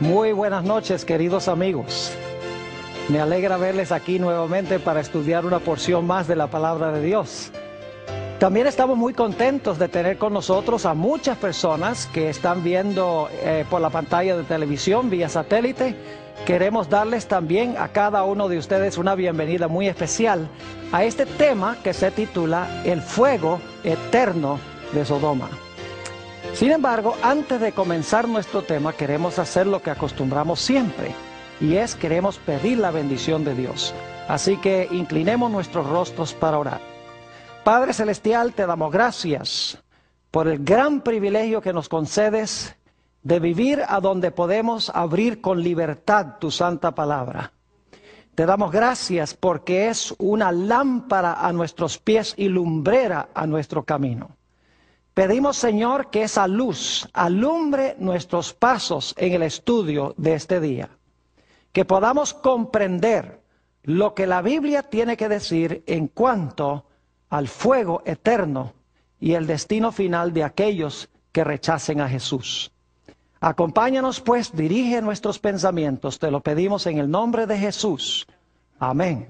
Muy buenas noches, queridos amigos. Me alegra verles aquí nuevamente para estudiar una porción más de la palabra de Dios. También estamos muy contentos de tener con nosotros a muchas personas que están viendo por la pantalla de televisión vía satélite. Queremos darles también a cada uno de ustedes una bienvenida muy especial a este tema que se titula El fuego eterno de Sodoma. Sin embargo, antes de comenzar nuestro tema, queremos hacer lo que acostumbramos siempre, y es queremos pedir la bendición de Dios. Así que inclinemos nuestros rostros para orar. Padre Celestial, te damos gracias por el gran privilegio que nos concedes de vivir a donde podemos abrir con libertad tu santa palabra. Te damos gracias porque es una lámpara a nuestros pies y lumbrera a nuestro camino. Pedimos, Señor, que esa luz alumbre nuestros pasos en el estudio de este día. Que podamos comprender lo que la Biblia tiene que decir en cuanto al fuego eterno y el destino final de aquellos que rechacen a Jesús. Acompáñanos pues, dirige nuestros pensamientos, te lo pedimos en el nombre de Jesús. Amén.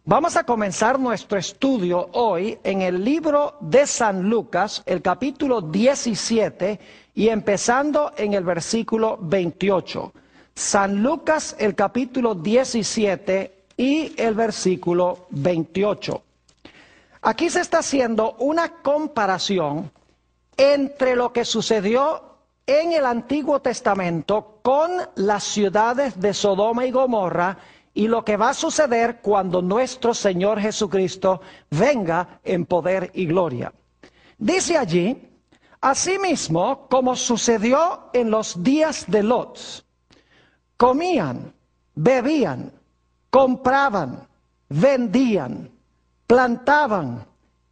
Vamos a comenzar nuestro estudio hoy en el libro de San Lucas, el capítulo 17, y empezando en el versículo 28. San Lucas, el capítulo 17 y el versículo 28. Aquí se está haciendo una comparación entre lo que sucedió en el Antiguo Testamento con las ciudades de Sodoma y Gomorra y lo que va a suceder cuando nuestro Señor Jesucristo venga en poder y gloria. Dice allí, asimismo, como sucedió en los días de Lot, comían, bebían, compraban, vendían, plantaban,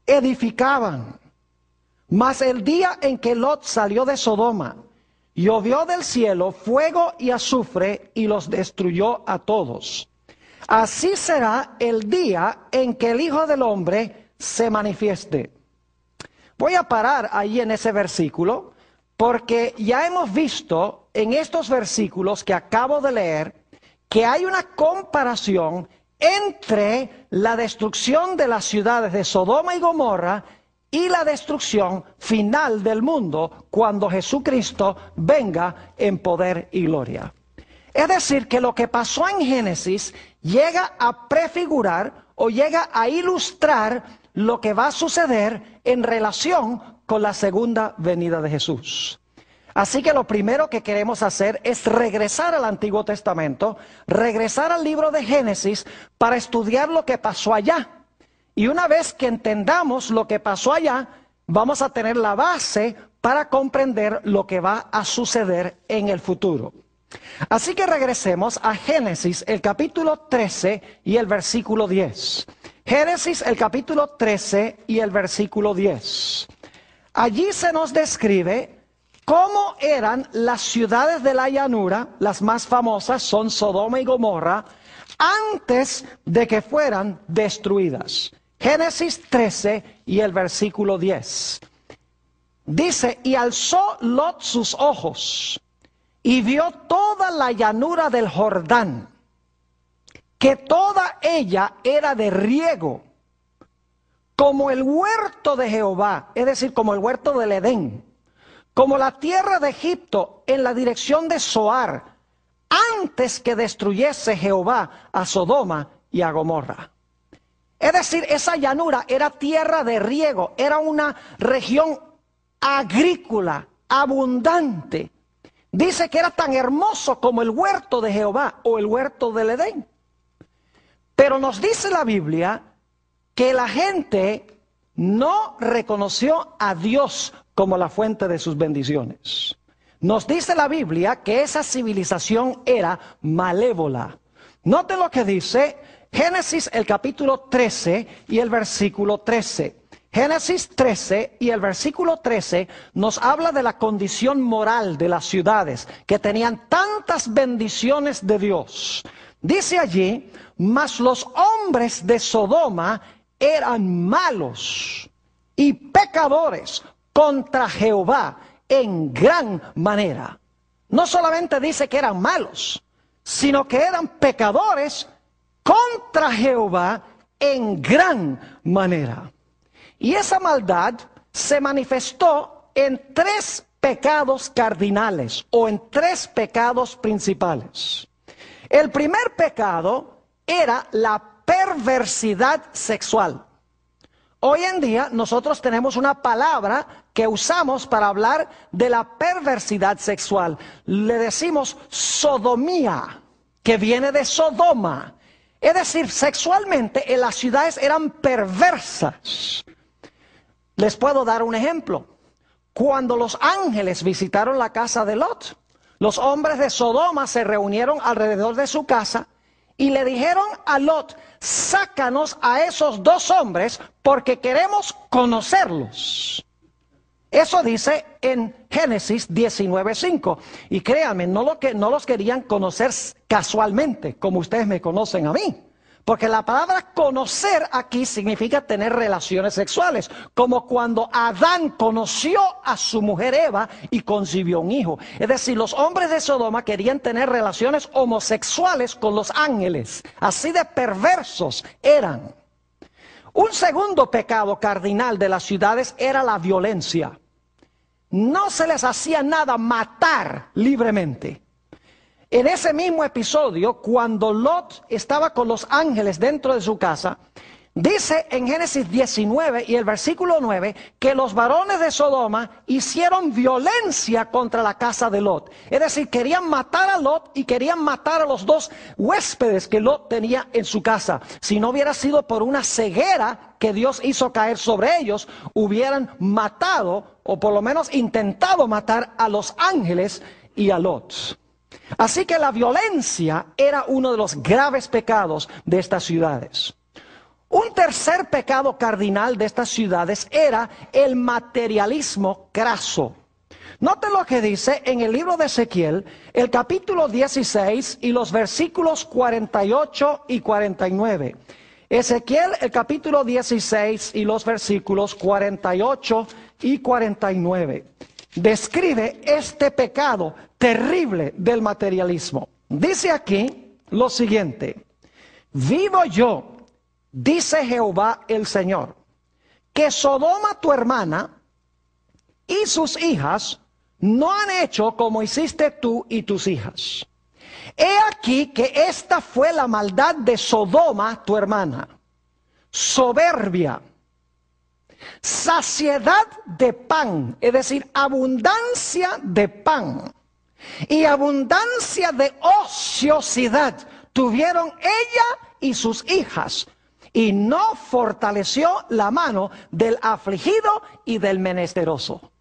edificaban. Mas el día en que Lot salió de Sodoma, llovió del cielo fuego y azufre y los destruyó a todos. Así será el día en que el Hijo del Hombre se manifieste. Voy a parar ahí en ese versículo, porque ya hemos visto en estos versículos que acabo de leer, que hay una comparación entre la destrucción de las ciudades de Sodoma y Gomorra y la destrucción final del mundo cuando Jesucristo venga en poder y gloria. Es decir, que lo que pasó en Génesis llega a prefigurar o llega a ilustrar lo que va a suceder en relación con la segunda venida de Jesús. Así que lo primero que queremos hacer es regresar al Antiguo Testamento, regresar al libro de Génesis para estudiar lo que pasó allá. Y una vez que entendamos lo que pasó allá, vamos a tener la base para comprender lo que va a suceder en el futuro. Así que regresemos a Génesis, el capítulo 13 y el versículo 10. Génesis, el capítulo 13 y el versículo 10. Allí se nos describe cómo eran las ciudades de la llanura, las más famosas son Sodoma y Gomorra, antes de que fueran destruidas. Génesis 13 y el versículo 10. Dice, y alzó Lot sus ojos y vio toda la llanura del Jordán, que toda ella era de riego, como el huerto de Jehová, es decir, como el huerto del Edén, como la tierra de Egipto en la dirección de Zoar, antes que destruyese Jehová a Sodoma y a Gomorra. Es decir, esa llanura era tierra de riego, era una región agrícola, abundante. Dice que era tan hermoso como el huerto de Jehová o el huerto del Edén. Pero nos dice la Biblia que la gente no reconoció a Dios como la fuente de sus bendiciones. Nos dice la Biblia que esa civilización era malévola. Note lo que dice Génesis, el capítulo 13 y el versículo 13. Génesis 13 y el versículo 13 nos habla de la condición moral de las ciudades que tenían tantas bendiciones de Dios. Dice allí, mas los hombres de Sodoma eran malos y pecadores contra Jehová en gran manera. no solamente dice que eran malos, sino que eran pecadores contra Jehová en gran manera. Y esa maldad se manifestó en tres pecados cardinales o en tres pecados principales. El primer pecado era la perversidad sexual. Hoy en día nosotros tenemos una palabra que usamos para hablar de la perversidad sexual. Le decimos sodomía, que viene de Sodoma. Es decir, sexualmente en las ciudades eran perversas. Les puedo dar un ejemplo. Cuando los ángeles visitaron la casa de Lot, los hombres de Sodoma se reunieron alrededor de su casa y le dijeron a Lot: sácanos a esos dos hombres porque queremos conocerlos. Eso dice en Génesis 19:5. Y créanme, no los querían conocer casualmente, como ustedes me conocen a mí. Porque la palabra conocer aquí significa tener relaciones sexuales, como cuando Adán conoció a su mujer Eva y concibió un hijo. Es decir, los hombres de Sodoma querían tener relaciones homosexuales con los ángeles. Así de perversos eran. Un segundo pecado cardinal de las ciudades era la violencia. No se les hacía nada matar libremente. En ese mismo episodio, cuando Lot estaba con los ángeles dentro de su casa, dice en Génesis 19 y el versículo 9 que los varones de Sodoma hicieron violencia contra la casa de Lot. Es decir, querían matar a Lot y querían matar a los dos huéspedes que Lot tenía en su casa. Si no hubiera sido por una ceguera que Dios hizo caer sobre ellos, hubieran matado o por lo menos intentado matar a los ángeles y a Lot. Así que la violencia era uno de los graves pecados de estas ciudades. Un tercer pecado cardinal de estas ciudades era el materialismo craso. Noten lo que dice en el libro de Ezequiel, el capítulo 16 y los versículos 48 y 49. Ezequiel, el capítulo 16 y los versículos 48 y 49. Describe este pecado terrible del materialismo. Dice aquí lo siguiente: vivo yo, dice Jehová el Señor, que Sodoma tu hermana y sus hijas no han hecho como hiciste tú y tus hijas. He aquí que esta fue la maldad de Sodoma tu hermana: soberbia, saciedad de pan, es decir, abundancia de pan y abundancia de ociosidad tuvieron ella y sus hijas, y no fortaleció la mano del afligido y del menesteroso.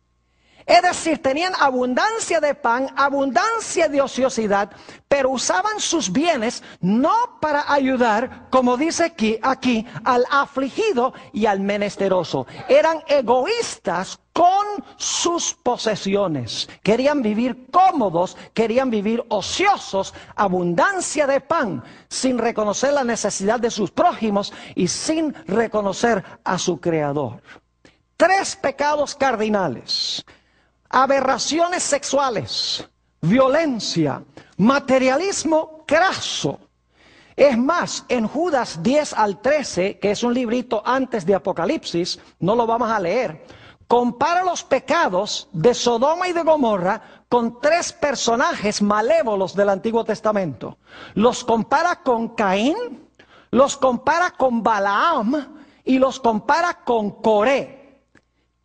Es decir, tenían abundancia de pan, abundancia de ociosidad, pero usaban sus bienes no para ayudar, como dice aquí, al afligido y al menesteroso. Eran egoístas con sus posesiones. Querían vivir cómodos, querían vivir ociosos, abundancia de pan, sin reconocer la necesidad de sus prójimos y sin reconocer a su Creador. Tres pecados cardinales: aberraciones sexuales, violencia, materialismo craso. Es más, en Judas 10 al 13, que es un librito antes de Apocalipsis, no lo vamos a leer, compara los pecados de Sodoma y de Gomorra con tres personajes malévolos del Antiguo Testamento. Los compara con Caín, los compara con Balaam y los compara con Coré.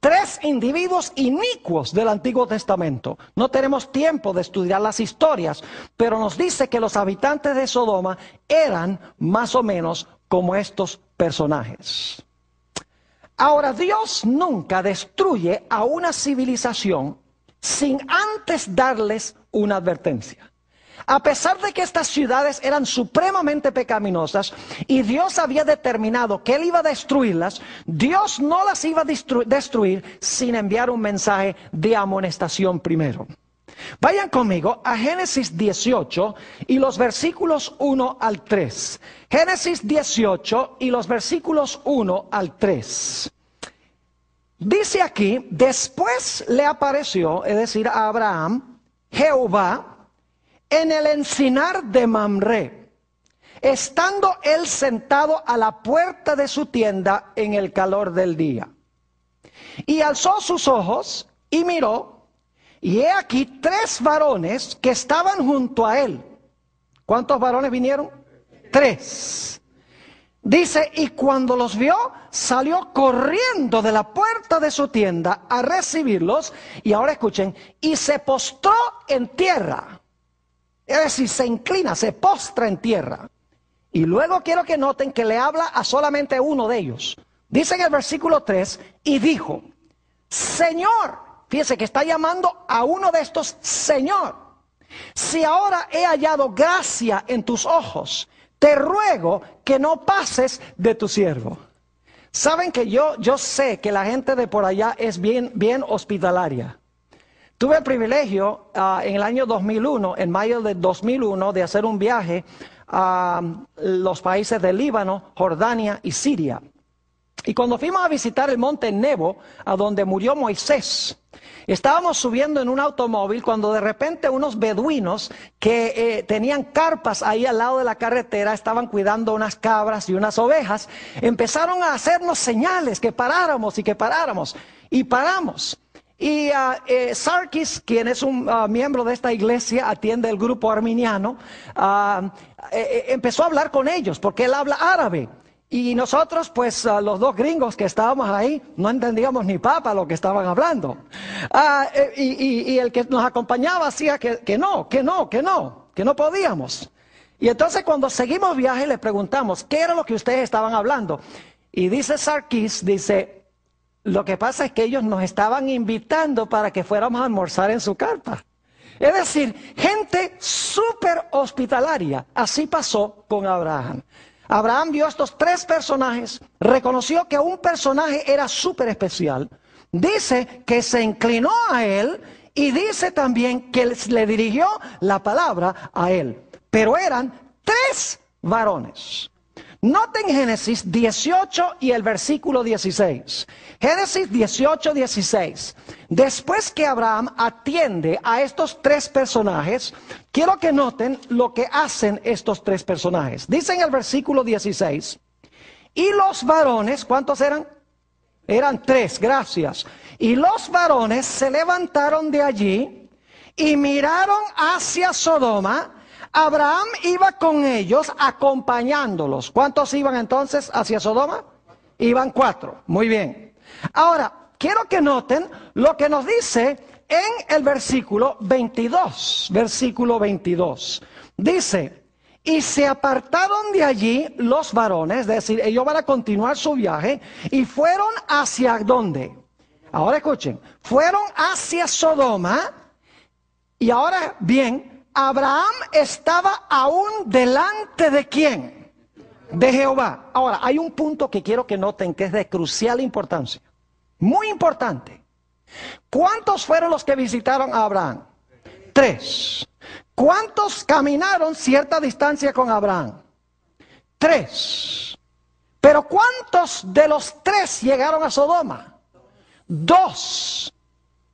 Tres individuos inicuos del Antiguo Testamento. No tenemos tiempo de estudiar las historias, pero nos dice que los habitantes de Sodoma eran más o menos como estos personajes. Ahora, Dios nunca destruye a una civilización sin antes darles una advertencia. A pesar de que estas ciudades eran supremamente pecaminosas y Dios había determinado que Él iba a destruirlas, Dios no las iba a destruir sin enviar un mensaje de amonestación primero. Vayan conmigo a Génesis 18 y los versículos 1 al 3. Génesis 18 y los versículos 1 al 3. Dice aquí: después le apareció, es decir, a Abraham, Jehová en el encinar de Mamre, estando él sentado a la puerta de su tienda en el calor del día. Y alzó sus ojos y miró, y he aquí 3 varones que estaban junto a él. ¿Cuántos varones vinieron? 3. Dice, y cuando los vio, salió corriendo de la puerta de su tienda a recibirlos. Y ahora escuchen, y se postró en tierra. Es decir, se inclina, se postra en tierra. Y luego quiero que noten que le habla a solamente uno de ellos. Dice en el versículo 3, y dijo, Señor, fíjese que está llamando a uno de estos Señor, si ahora he hallado gracia en tus ojos, te ruego que no pases de tu siervo. Saben que yo sé que la gente de por allá es bien hospitalaria. Tuve el privilegio en el año 2001, en mayo de 2001, de hacer un viaje a los países de Líbano, Jordania y Siria. Y cuando fuimos a visitar el monte Nebo, a donde murió Moisés, estábamos subiendo en un automóvil cuando de repente unos beduinos que tenían carpas ahí al lado de la carretera, estaban cuidando unas cabras y unas ovejas, empezaron a hacernos señales que paráramos y que paráramos. Y paramos. Y Sarkis, quien es un miembro de esta iglesia, atiende el grupo arminiano, empezó a hablar con ellos porque él habla árabe. Y nosotros, pues, los 2 gringos que estábamos ahí, no entendíamos ni papa lo que estaban hablando. Y el que nos acompañaba hacía que no podíamos. Y entonces cuando seguimos viaje le preguntamos, ¿qué era lo que ustedes estaban hablando? Y dice Sarkis, dice, lo que pasa es que ellos nos estaban invitando para que fuéramos a almorzar en su carpa. Es decir, gente súper hospitalaria. Así pasó con Abraham. Abraham vio a estos 3 personajes, reconoció que un personaje era súper especial, dice que se inclinó a él y dice también que le dirigió la palabra a él. Pero eran 3 varones. Noten Génesis 18 y el versículo 16. Génesis 18, 16. Después que Abraham atiende a estos 3 personajes, quiero que noten lo que hacen estos 3 personajes. Dice en el versículo 16, y los varones, ¿cuántos eran? Eran 3, gracias. Y los varones se levantaron de allí y miraron hacia Sodoma. Abraham iba con ellos acompañándolos. ¿Cuántos iban entonces hacia Sodoma? Iban 4. Muy bien. Ahora, quiero que noten lo que nos dice en el versículo 22. Versículo 22. Dice, y se apartaron de allí los varones, es decir, ellos van a continuar su viaje, y fueron hacia ¿dónde? Ahora escuchen, fueron hacia Sodoma, y ahora bien, Abraham estaba aún delante de ¿quién? De Jehová. Ahora, hay un punto que quiero que noten que es de crucial importancia. Muy importante. ¿Cuántos fueron los que visitaron a Abraham? 3. ¿Cuántos caminaron cierta distancia con Abraham? 3. Pero ¿cuántos de los 3 llegaron a Sodoma? 2.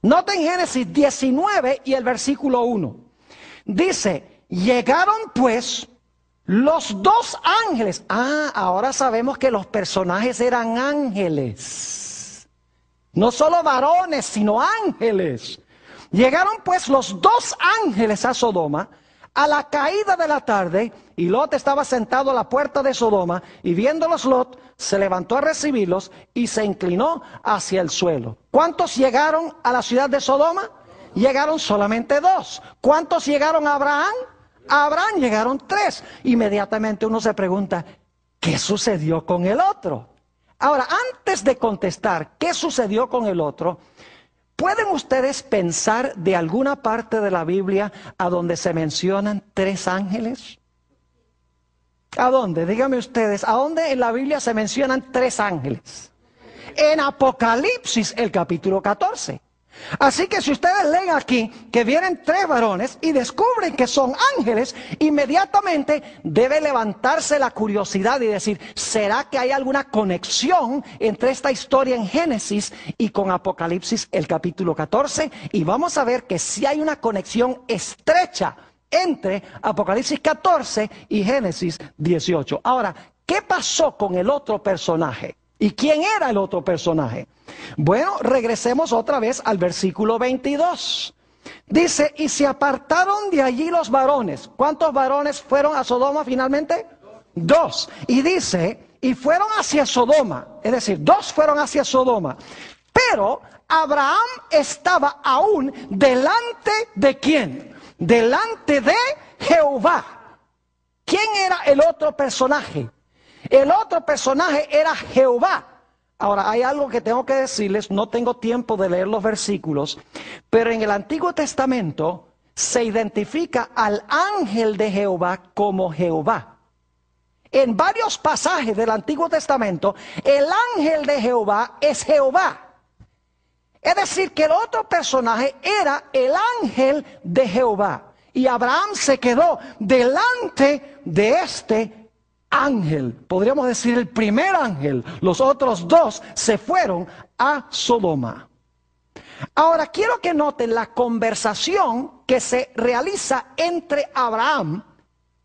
Noten Génesis 19 y el versículo 1. Dice, llegaron pues los 2 ángeles. Ahora sabemos que los personajes eran ángeles. No solo varones, sino ángeles. Llegaron pues los 2 ángeles a Sodoma a la caída de la tarde, y Lot estaba sentado a la puerta de Sodoma, y viéndolos Lot, se levantó a recibirlos y se inclinó hacia el suelo. ¿Cuántos llegaron a la ciudad de Sodoma? Llegaron solamente 2. ¿Cuántos llegaron a Abraham? A Abraham llegaron 3. Inmediatamente uno se pregunta, ¿qué sucedió con el otro? Ahora, antes de contestar qué sucedió con el otro, ¿pueden ustedes pensar de alguna parte de la Biblia a donde se mencionan 3 ángeles? ¿A dónde? Díganme ustedes, ¿a dónde en la Biblia se mencionan 3 ángeles? En Apocalipsis, el capítulo 14. Así que si ustedes leen aquí que vienen 3 varones y descubren que son ángeles, inmediatamente debe levantarse la curiosidad y decir, ¿será que hay alguna conexión entre esta historia en Génesis y con Apocalipsis el capítulo 14? Y vamos a ver que sí hay una conexión estrecha entre Apocalipsis 14 y Génesis 18. Ahora, ¿qué pasó con el otro personaje? ¿Y quién era el otro personaje? Bueno, regresemos otra vez al versículo 22. Dice, y se apartaron de allí los varones. ¿Cuántos varones fueron a Sodoma finalmente? 2. Y dice, y fueron hacia Sodoma. Es decir, 2 fueron hacia Sodoma. Pero Abraham estaba aún delante de ¿quién? Delante de Jehová. ¿Quién era el otro personaje? El otro personaje era Jehová. Ahora, hay algo que tengo que decirles, no tengo tiempo de leer los versículos, pero en el Antiguo Testamento se identifica al ángel de Jehová como Jehová. En varios pasajes del Antiguo Testamento, el ángel de Jehová es Jehová. Es decir, que el otro personaje era el ángel de Jehová. Y Abraham se quedó delante de este ángel, podríamos decir el primer ángel. Los otros 2 se fueron a Sodoma. Ahora quiero que noten la conversación que se realiza entre Abraham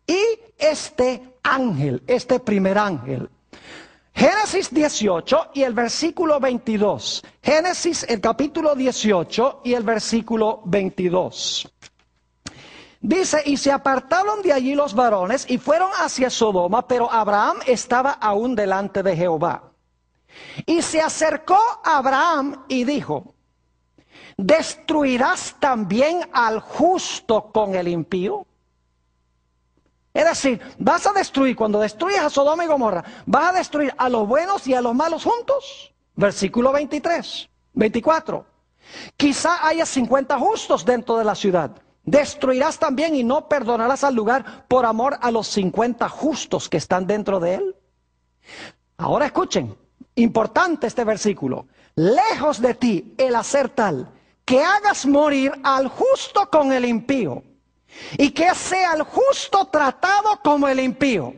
y este ángel, este primer ángel. Génesis 18 y el versículo 22. Génesis el capítulo 18 y el versículo 22. Dice, y se apartaron de allí los varones y fueron hacia Sodoma, pero Abraham estaba aún delante de Jehová. Y se acercó a Abraham y dijo, ¿destruirás también al justo con el impío? Es decir, vas a destruir, cuando destruyes a Sodoma y Gomorra, vas a destruir a los buenos y a los malos juntos. Versículo 24. Quizá haya 50 justos dentro de la ciudad. ¿Destruirás también y no perdonarás al lugar por amor a los 50 justos que están dentro de él? Ahora escuchen, importante este versículo. Lejos de ti el hacer tal, que hagas morir al justo con el impío, y que sea el justo tratado como el impío.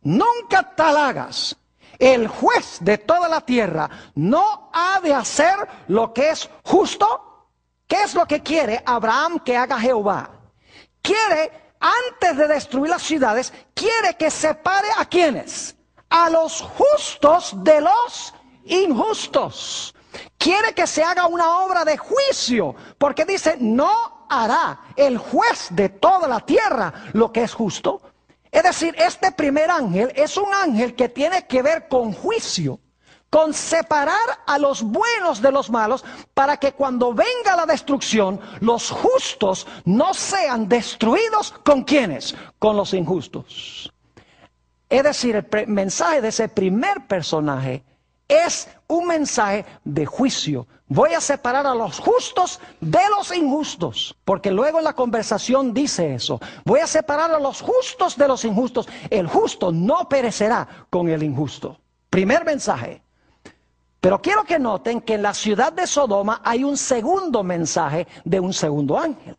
Nunca tal hagas. El juez de toda la tierra no ha de hacer lo que es justo. ¿Qué es lo que quiere Abraham que haga Jehová? Quiere, antes de destruir las ciudades, quiere que separe a ¿quiénes? A los justos de los injustos. Quiere que se haga una obra de juicio, porque dice, no hará el juez de toda la tierra lo que es justo. Es decir, este primer ángel es un ángel que tiene que ver con juicio, con separar a los buenos de los malos, para que cuando venga la destrucción, los justos no sean destruidos ¿con quiénes? Con los injustos. Es decir, el mensaje de ese primer personaje es un mensaje de juicio. Voy a separar a los justos de los injustos, porque luego en la conversación dice eso. Voy a separar a los justos de los injustos. El justo no perecerá con el injusto. Primer mensaje. Pero quiero que noten que en la ciudad de Sodoma hay un segundo mensaje de un segundo ángel.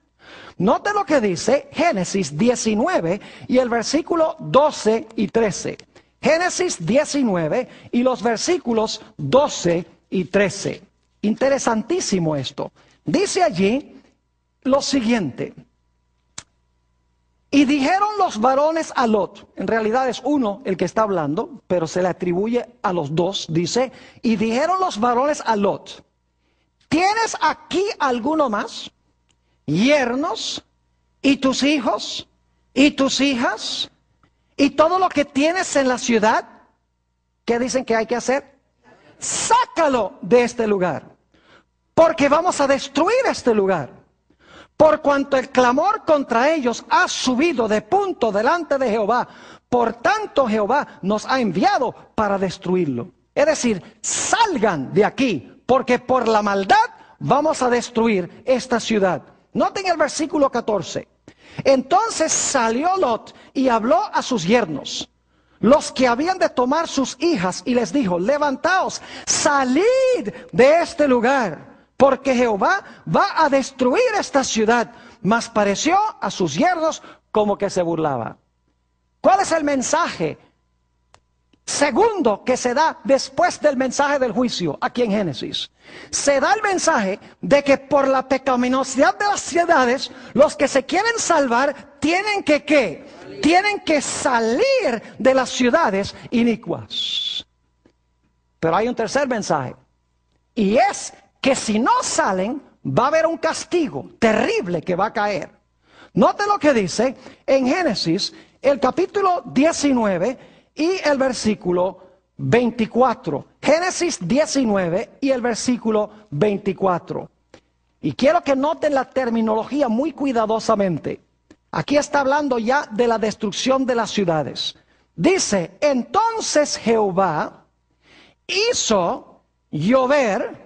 Noten lo que dice Génesis 19 y el versículo 12 y 13. Génesis 19 y los versículos 12 y 13. Interesantísimo esto. Dice allí lo siguiente. Y dijeron los varones a Lot, en realidad es uno el que está hablando, pero se le atribuye a los 2, dice, y dijeron los varones a Lot, ¿tienes aquí alguno más? Yernos, y tus hijos, y tus hijas, y todo lo que tienes en la ciudad. ¿Qué dicen que hay que hacer? Sácalo de este lugar, porque vamos a destruir este lugar. Por cuanto el clamor contra ellos ha subido de punto delante de Jehová, por tanto Jehová nos ha enviado para destruirlo. Es decir, salgan de aquí, porque por la maldad vamos a destruir esta ciudad. Noten el versículo 14. Entonces salió Lot y habló a sus yernos, los que habían de tomar sus hijas, y les dijo, levantaos, salid de este lugar, porque Jehová va a destruir esta ciudad. Mas pareció a sus yernos como que se burlaba. ¿Cuál es el mensaje segundo que se da después del mensaje del juicio aquí en Génesis? Se da el mensaje de que por la pecaminosidad de las ciudades, los que se quieren salvar tienen que ¿qué? Tienen que salir de las ciudades inicuas. Pero hay un tercer mensaje, y es que si no salen, va a haber un castigo terrible que va a caer. Note lo que dice en Génesis, el capítulo 19 y el versículo 24. Génesis 19 y el versículo 24. Y quiero que noten la terminología muy cuidadosamente. Aquí está hablando ya de la destrucción de las ciudades. Dice, entonces Jehová hizo llover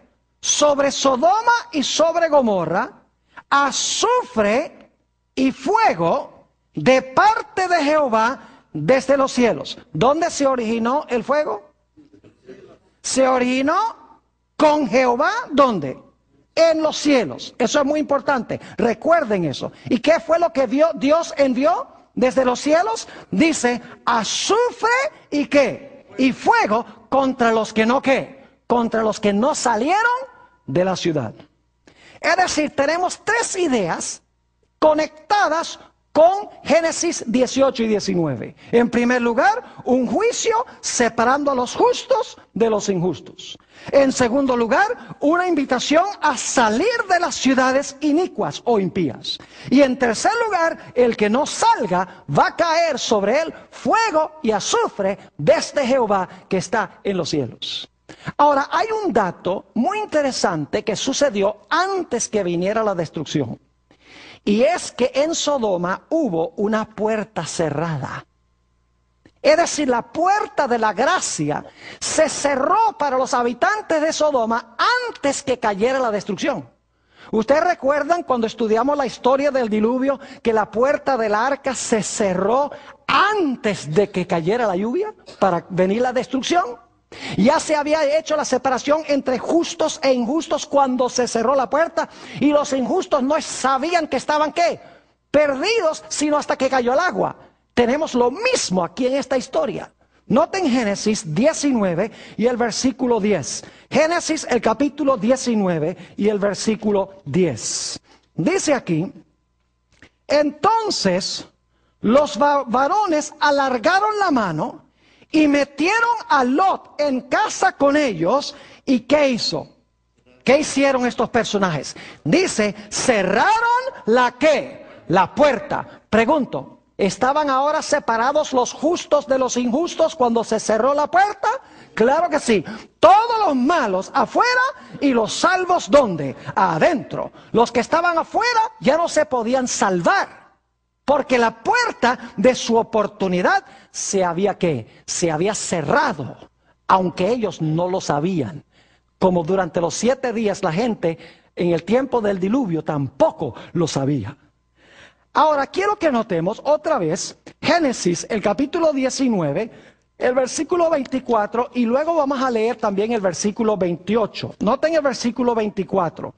sobre Sodoma y sobre Gomorra azufre y fuego de parte de Jehová desde los cielos. ¿Dónde se originó el fuego? Se originó con Jehová, ¿dónde? En los cielos. Eso es muy importante. Recuerden eso. ¿Y qué fue lo que Dios envió desde los cielos? Dice, azufre y ¿qué? Y fuego contra los que no ¿qué? Contra los que no salieron de la ciudad. Es decir, tenemos tres ideas conectadas con Génesis 18 y 19. En primer lugar, un juicio separando a los justos de los injustos. En segundo lugar, una invitación a salir de las ciudades inicuas o impías. Y en tercer lugar, el que no salga va a caer sobre él fuego y azufre desde Jehová que está en los cielos. Ahora, hay un dato muy interesante que sucedió antes que viniera la destrucción. Y es que en Sodoma hubo una puerta cerrada. Es decir, la puerta de la gracia se cerró para los habitantes de Sodoma antes que cayera la destrucción. ¿Ustedes recuerdan cuando estudiamos la historia del diluvio que la puerta del arca se cerró antes de que cayera la lluvia para venir la destrucción? Ya se había hecho la separación entre justos e injustos cuando se cerró la puerta, y los injustos no sabían que estaban ¿qué? Perdidos, sino hasta que cayó el agua. Tenemos lo mismo aquí en esta historia. Noten Génesis 19 y el versículo 10. Génesis el capítulo 19 y el versículo 10. Dice aquí, entonces los varones alargaron la mano y metieron a Lot en casa con ellos. ¿Y qué hizo? ¿Qué hicieron estos personajes? Dice, cerraron la ¿qué? La puerta. Pregunto, ¿estaban ahora separados los justos de los injustos cuando se cerró la puerta? Claro que sí. Todos los malos afuera y los salvos ¿dónde? Adentro. Los que estaban afuera ya no se podían salvar, porque la puerta de su oportunidad se había ¿qué? Se había cerrado, aunque ellos no lo sabían. Como durante los 7 días la gente en el tiempo del diluvio tampoco lo sabía. Ahora quiero que notemos otra vez Génesis, el capítulo 19, el versículo 24, y luego vamos a leer también el versículo 28. Noten el versículo 24.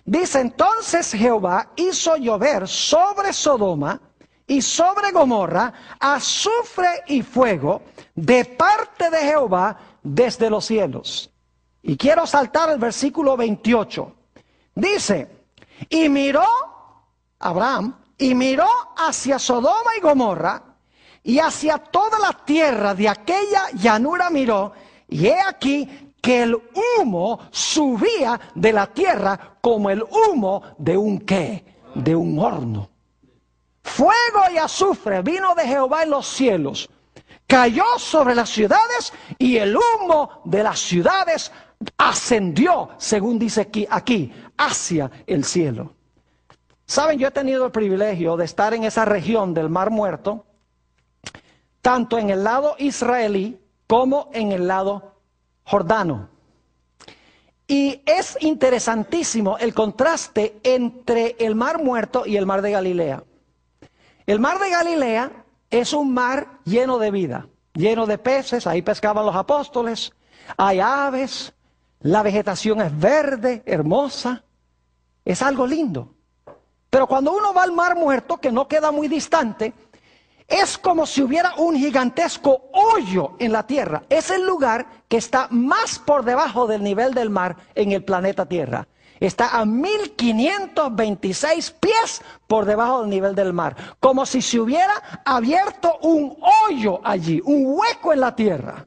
Dice, entonces Jehová hizo llover sobre Sodoma y sobre Gomorra azufre y fuego de parte de Jehová desde los cielos. Y quiero saltar el versículo 28. Dice, y miró Abraham, y miró hacia Sodoma y Gomorra, y hacia toda la tierra de aquella llanura miró, y he aquí que el humo subía de la tierra como el humo de un ¿qué? De un horno. Fuego y azufre vino de Jehová en los cielos, cayó sobre las ciudades, y el humo de las ciudades ascendió, según dice aquí, hacia el cielo. Saben, yo he tenido el privilegio de estar en esa región del Mar Muerto, tanto en el lado israelí como en el lado jordano. Y es interesantísimo el contraste entre el Mar Muerto y el Mar de Galilea. El Mar de Galilea es un mar lleno de vida, lleno de peces, ahí pescaban los apóstoles, hay aves, La vegetación es verde, hermosa, es algo lindo. Pero cuando uno va al Mar Muerto, que no queda muy distante, es como si hubiera un gigantesco hoyo en la tierra. Es el lugar que está más por debajo del nivel del mar en el planeta Tierra. Está a 1526 pies por debajo del nivel del mar. Como si se hubiera abierto un hoyo allí, un hueco en la tierra.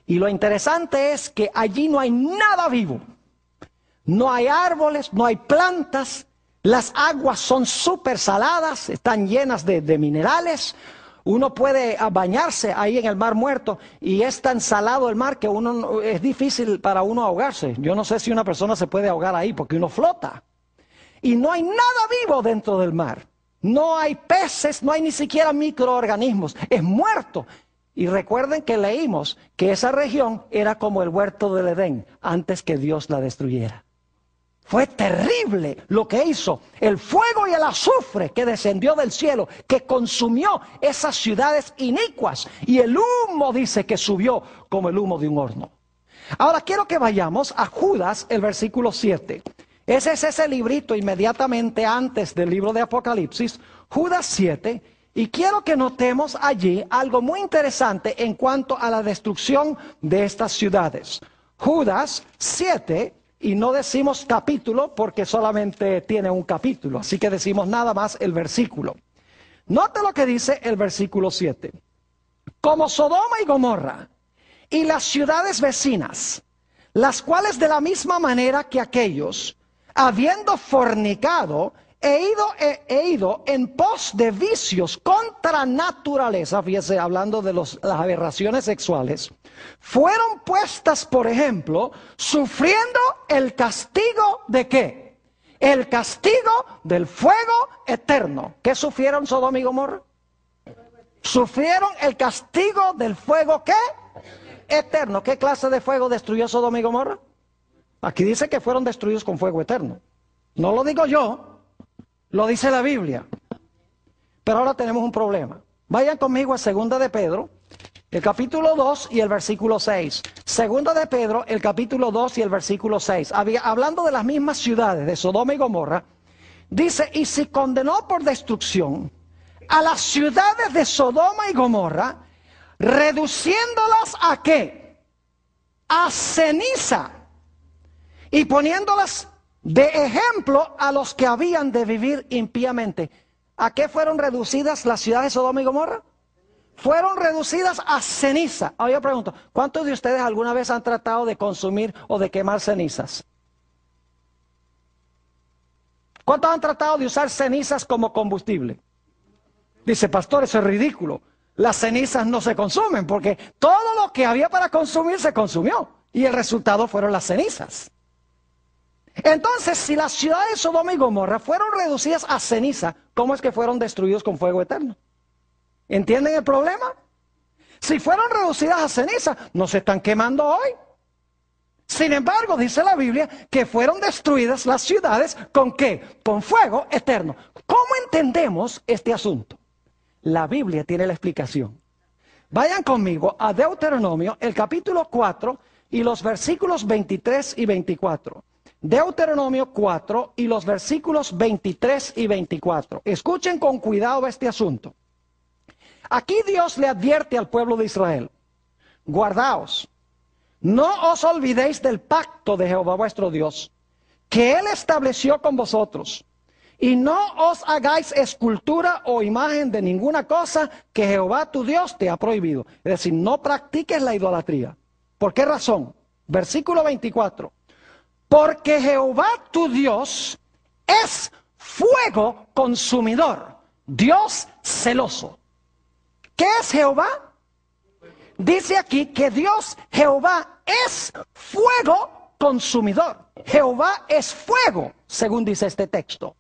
Y lo interesante es que allí no hay nada vivo. No hay árboles, no hay plantas. Las aguas son súper saladas, están llenas de minerales. Uno puede bañarse ahí en el Mar Muerto y es tan salado el mar que es difícil para uno ahogarse. Yo no sé si una persona se puede ahogar ahí porque uno flota. Y no hay nada vivo dentro del mar. No hay peces, no hay ni siquiera microorganismos. Es muerto. Y recuerden que leímos que esa región era como el huerto del Edén antes que Dios la destruyera. Fue terrible lo que hizo el fuego y el azufre que descendió del cielo, que consumió esas ciudades inicuas. Y el humo dice que subió como el humo de un horno. Ahora quiero que vayamos a Judas, el versículo 7. Ese es ese librito inmediatamente antes del libro de Apocalipsis, Judas 7. Y quiero que notemos allí algo muy interesante en cuanto a la destrucción de estas ciudades. Judas 7. Y no decimos capítulo porque solamente tiene un capítulo. Así que decimos nada más el versículo. Note lo que dice el versículo 7. Como Sodoma y Gomorra y las ciudades vecinas, las cuales de la misma manera que aquellos, habiendo fornicado, he ido en pos de vicios contra naturaleza, fíjese, hablando de las aberraciones sexuales, fueron puestas, por ejemplo, sufriendo el castigo ¿de qué? El castigo del fuego eterno. ¿Qué sufrieron Sodoma y Gomorra? Sufrieron el castigo del fuego ¿qué? Eterno. ¿Qué clase de fuego destruyó Sodoma y Gomorra? Aquí dice que fueron destruidos con fuego eterno. No lo digo yo. Lo dice la Biblia. Pero ahora tenemos un problema. Vayan conmigo a 2 de Pedro, el capítulo 2 y el versículo 6. 2 de Pedro, el capítulo 2 y el versículo 6. Hablando de las mismas ciudades de Sodoma y Gomorra, dice, y si condenó por destrucción a las ciudades de Sodoma y Gomorra, reduciéndolas ¿a qué? A ceniza. Y poniéndolas de ejemplo a los que habían de vivir impíamente. ¿A qué fueron reducidas las ciudades de Sodoma y Gomorra? Fueron reducidas a ceniza. Ahora yo pregunto, ¿cuántos de ustedes alguna vez han tratado de consumir o de quemar cenizas? ¿Cuántos han tratado de usar cenizas como combustible? Dice, pastor, eso es ridículo. Las cenizas no se consumen porque todo lo que había para consumir se consumió. Y el resultado fueron las cenizas. Entonces, si las ciudades de Sodoma y Gomorra fueron reducidas a ceniza, ¿cómo es que fueron destruidos con fuego eterno? ¿Entienden el problema? Si fueron reducidas a ceniza, no se están quemando hoy. Sin embargo, dice la Biblia que fueron destruidas las ciudades ¿con qué? Con fuego eterno. ¿Cómo entendemos este asunto? La Biblia tiene la explicación. Vayan conmigo a Deuteronomio, el capítulo 4 y los versículos 23 y 24. Deuteronomio 4 y los versículos 23 y 24. Escuchen con cuidado este asunto. Aquí Dios le advierte al pueblo de Israel: guardaos, no os olvidéis del pacto de Jehová vuestro Dios, que Él estableció con vosotros, y no os hagáis escultura o imagen de ninguna cosa que Jehová tu Dios te ha prohibido. Es decir, no practiques la idolatría. ¿Por qué razón? Versículo 24. Porque Jehová tu Dios es fuego consumidor, Dios celoso. ¿Qué es Jehová? Dice aquí que Dios, Jehová, es fuego consumidor. Jehová es fuego, según dice este texto.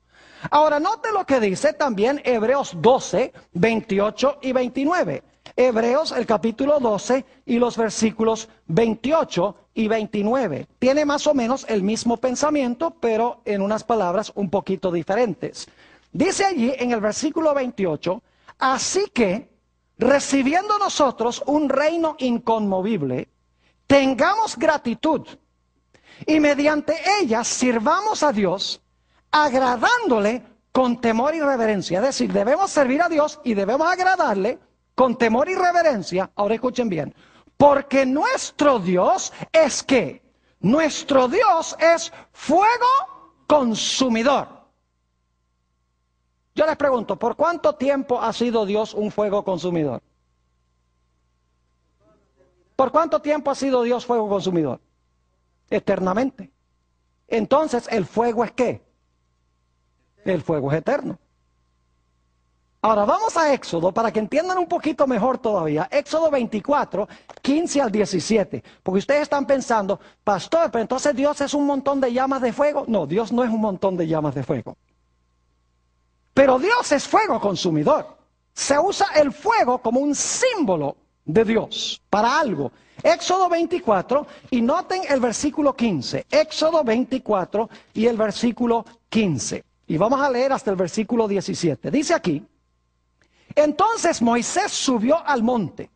Ahora, note lo que dice también Hebreos 12, 28 y 29. Hebreos, el capítulo 12 y los versículos 28 y 29. Tiene más o menos el mismo pensamiento, pero en unas palabras un poquito diferentes. Dice allí en el versículo 28, así que, recibiendo nosotros un reino inconmovible, tengamos gratitud, y mediante ellas sirvamos a Dios, agradándole con temor y reverencia. Es decir, debemos servir a Dios y debemos agradarle con temor y reverencia. Ahora escuchen bien. Porque nuestro Dios es ¿qué? Nuestro Dios es fuego consumidor. Yo les pregunto, ¿por cuánto tiempo ha sido Dios un fuego consumidor? ¿Por cuánto tiempo ha sido Dios fuego consumidor? Eternamente. Entonces, ¿el fuego es qué? El fuego es eterno. Ahora vamos a Éxodo para que entiendan un poquito mejor todavía. Éxodo 24, 15 al 17. Porque ustedes están pensando, pastor, pero entonces Dios es un montón de llamas de fuego. No, Dios no es un montón de llamas de fuego. Pero Dios es fuego consumidor. Se usa el fuego como un símbolo de Dios para algo. Éxodo 24 y noten el versículo 15. Éxodo 24 y el versículo 15. Y vamos a leer hasta el versículo 17. Dice aquí: entonces Moisés subió al monte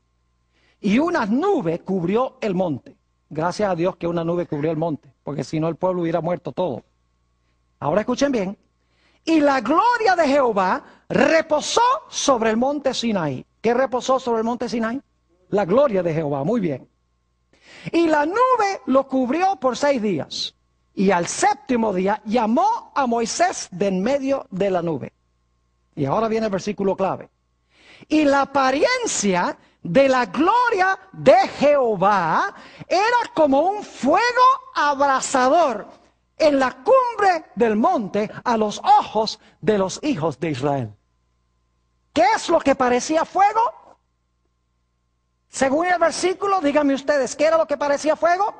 y una nube cubrió el monte. Gracias a Dios que una nube cubrió el monte, porque si no el pueblo hubiera muerto todo. Ahora escuchen bien. Y la gloria de Jehová reposó sobre el monte Sinaí. ¿Qué reposó sobre el monte Sinaí? La gloria de Jehová, muy bien. Y la nube lo cubrió por 6 días. Y al 7º día llamó a Moisés de en medio de la nube. Y ahora viene el versículo clave. Y la apariencia de la gloria de Jehová era como un fuego abrasador en la cumbre del monte a los ojos de los hijos de Israel. ¿Qué es lo que parecía fuego? Según el versículo, díganme ustedes, ¿qué era lo que parecía fuego?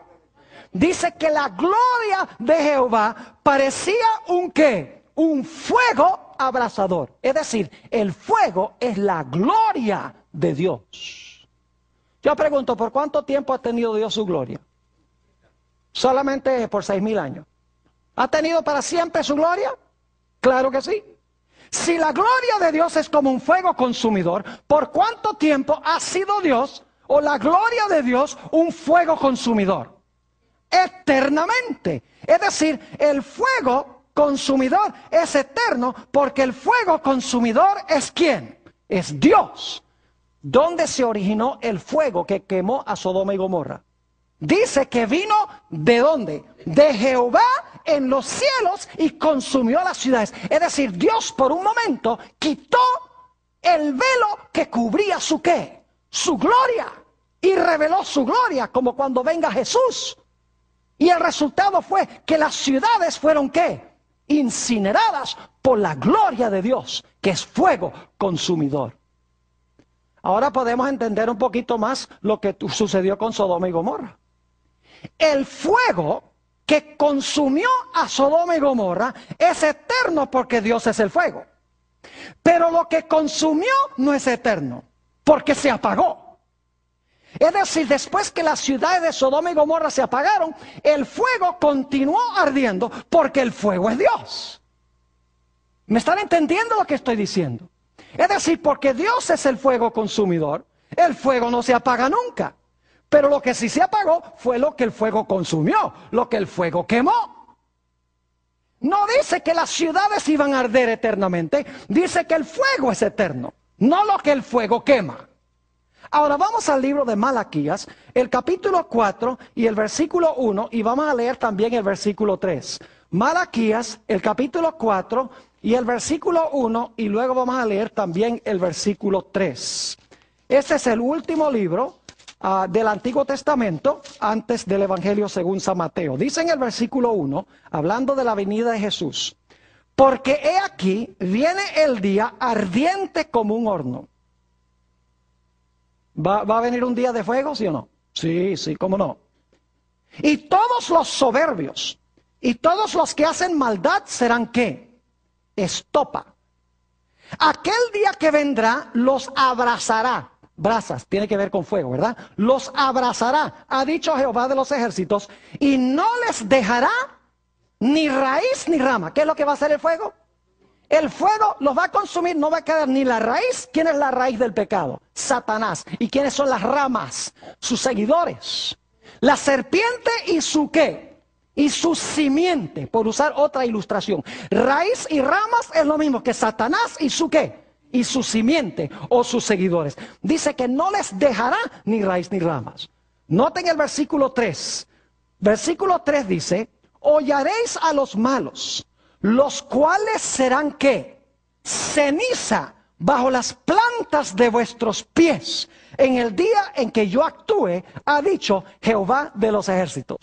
Dice que la gloria de Jehová parecía un ¿qué? Un fuego abrasador. Es decir, el fuego es la gloria de Dios. Yo pregunto, ¿por cuánto tiempo ha tenido Dios su gloria? Solamente por 6,000 años. ¿Ha tenido para siempre su gloria? Claro que sí. Si la gloria de Dios es como un fuego consumidor, ¿por cuánto tiempo ha sido Dios o la gloria de Dios un fuego consumidor? Eternamente. Es decir, el fuego consumidor es eterno porque el fuego consumidor es ¿quién? Es Dios. ¿Dónde se originó el fuego que quemó a Sodoma y Gomorra? Dice que vino ¿de dónde? De Jehová en los cielos y consumió las ciudades. Es decir, Dios por un momento quitó el velo que cubría su ¿qué? Su gloria. Y reveló su gloria como cuando venga Jesús. Y el resultado fue que las ciudades fueron ¿qué? Incineradas por la gloria de Dios, que es fuego consumidor. Ahora podemos entender un poquito más lo que sucedió con Sodoma y Gomorra. El fuego que consumió a Sodoma y Gomorra es eterno porque Dios es el fuego. Pero lo que consumió no es eterno, porque se apagó. Es decir, después que las ciudades de Sodoma y Gomorra se apagaron, el fuego continuó ardiendo porque el fuego es Dios. ¿Me están entendiendo lo que estoy diciendo? Es decir, porque Dios es el fuego consumidor, el fuego no se apaga nunca. Pero lo que sí se apagó fue lo que el fuego consumió, lo que el fuego quemó. No dice que las ciudades iban a arder eternamente, dice que el fuego es eterno, no lo que el fuego quema. Ahora vamos al libro de Malaquías, el capítulo 4 y el versículo 1, y vamos a leer también el versículo 3. Malaquías, el capítulo 4 y el versículo 1, y luego vamos a leer también el versículo 3. Este es el último libro del Antiguo Testamento antes del Evangelio según San Mateo. Dice en el versículo 1, hablando de la venida de Jesús: porque he aquí, viene el día ardiente como un horno. ¿Va a venir un día de fuego, sí o no? Sí, sí, cómo no. Y todos los soberbios y todos los que hacen maldad serán ¿qué? Estopa. Aquel día que vendrá los abrazará. Brasas, tiene que ver con fuego, ¿verdad? Los abrazará, ha dicho Jehová de los ejércitos, y no les dejará ni raíz ni rama. ¿Qué es lo que va a hacer el fuego? El fuego los va a consumir, no va a quedar ni la raíz. ¿Quién es la raíz del pecado? Satanás. ¿Y quiénes son las ramas? Sus seguidores. La serpiente y su ¿qué? y su simiente, por usar otra ilustración. Raíz y ramas es lo mismo que Satanás y su ¿qué? Y su simiente o sus seguidores. Dice que no les dejará ni raíz ni ramas. Noten el versículo 3. Versículo 3 dice, hollaréis a los malos, los cuales serán ¿qué? Ceniza bajo las plantas de vuestros pies, en el día en que yo actúe, ha dicho Jehová de los ejércitos.